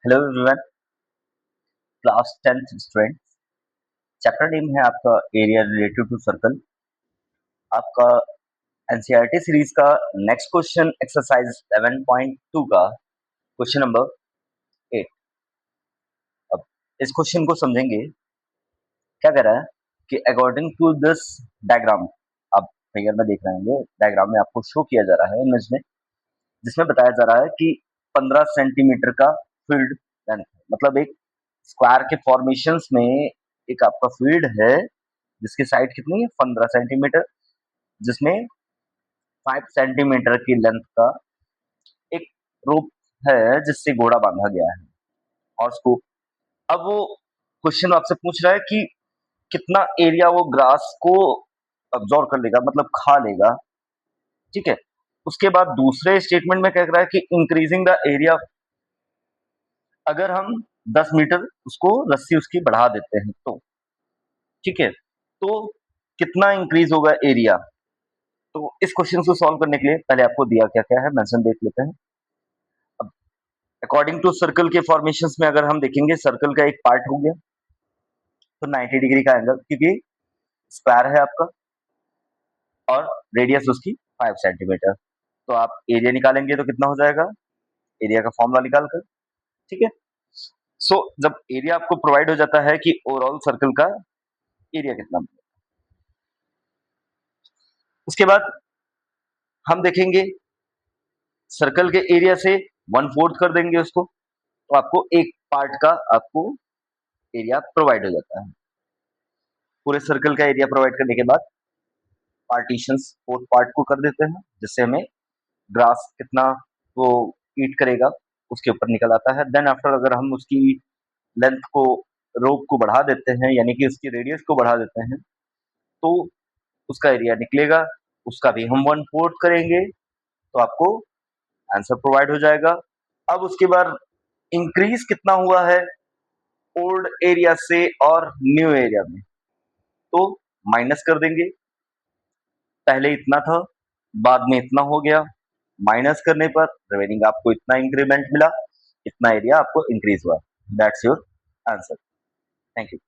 Hello everyone, class 10th student. Chapter name है आपका area related to circle. आपका NCERT series का next question exercise 11.2 का question number 8। अब इस क्वेश्चन को समझेंगे। क्या कह रहा है कि अकॉर्डिंग टू दिस डायग्राम, आप फिगर में देख रहे होंगे, डायग्राम में आपको शो किया जा रहा है इमेज में, जिसमें बताया जा रहा है कि 15 सेंटीमीटर का फील्ड लेंथ, मतलब एक स्क्वायर के फॉर्मेशंस में एक आपका फील्ड है जिसकी साइड कितनी है, 15 सेंटीमीटर, जिसमें 5 सेंटीमीटर की लेंथ का एक रोप है जिससे घोड़ा बांधा गया है हॉर्स को। अब वो क्वेश्चन आपसे पूछ रहा है कि कितना एरिया वो ग्रास को अब्जॉर्ब कर लेगा, मतलब खा लेगा। ठीक है। उसके बाद दूसरे स्टेटमेंट में क्या कह रहा है कि इंक्रीजिंग द एरिया, अगर हम 10 मीटर उसको रस्सी उसकी बढ़ा देते हैं तो ठीक है, तो कितना इंक्रीज होगा एरिया। तो इस क्वेश्चन को सॉल्व करने के लिए पहले आपको दिया क्या क्या है मेंशन देख लेते हैं। अब अकॉर्डिंग टू सर्कल के फॉर्मेशंस में अगर हम देखेंगे, सर्कल का एक पार्ट हो गया तो 90 डिग्री का एंगल, क्योंकि स्क्वायर है आपका और रेडियस उसकी 5 सेंटीमीटर। तो आप एरिया निकालेंगे तो कितना हो जाएगा, एरिया का फॉर्मूला निकाल कर। ठीक है। सो जब एरिया आपको प्रोवाइड हो जाता है कि ओवरऑल सर्कल का एरिया कितना, उसके बाद हम देखेंगे सर्कल के एरिया से 1/4 कर देंगे उसको, तो आपको एक पार्ट का आपको एरिया प्रोवाइड हो जाता है। पूरे सर्कल का एरिया प्रोवाइड करने के बाद पार्टीशंस 4 पार्ट को कर देते हैं, जिससे हमें ग्रास कितना वो ईट करेगा उसके ऊपर निकल आता है। देन आफ्टर अगर हम उसकी लेंथ को, रोप को बढ़ा देते हैं, यानी कि उसकी रेडियस को बढ़ा देते हैं, तो उसका एरिया निकलेगा। उसका भी हम 1/4 करेंगे तो आपको आंसर प्रोवाइड हो जाएगा। अब उसके बाद इंक्रीज कितना हुआ है ओल्ड एरिया से और न्यू एरिया में, तो माइनस कर देंगे। पहले इतना था, बाद में इतना हो गया, माइनस करने पर रिमेनिंग आपको इतना इंक्रीमेंट मिला, इतना एरिया आपको इंक्रीज हुआ। That's your answer. Thank you.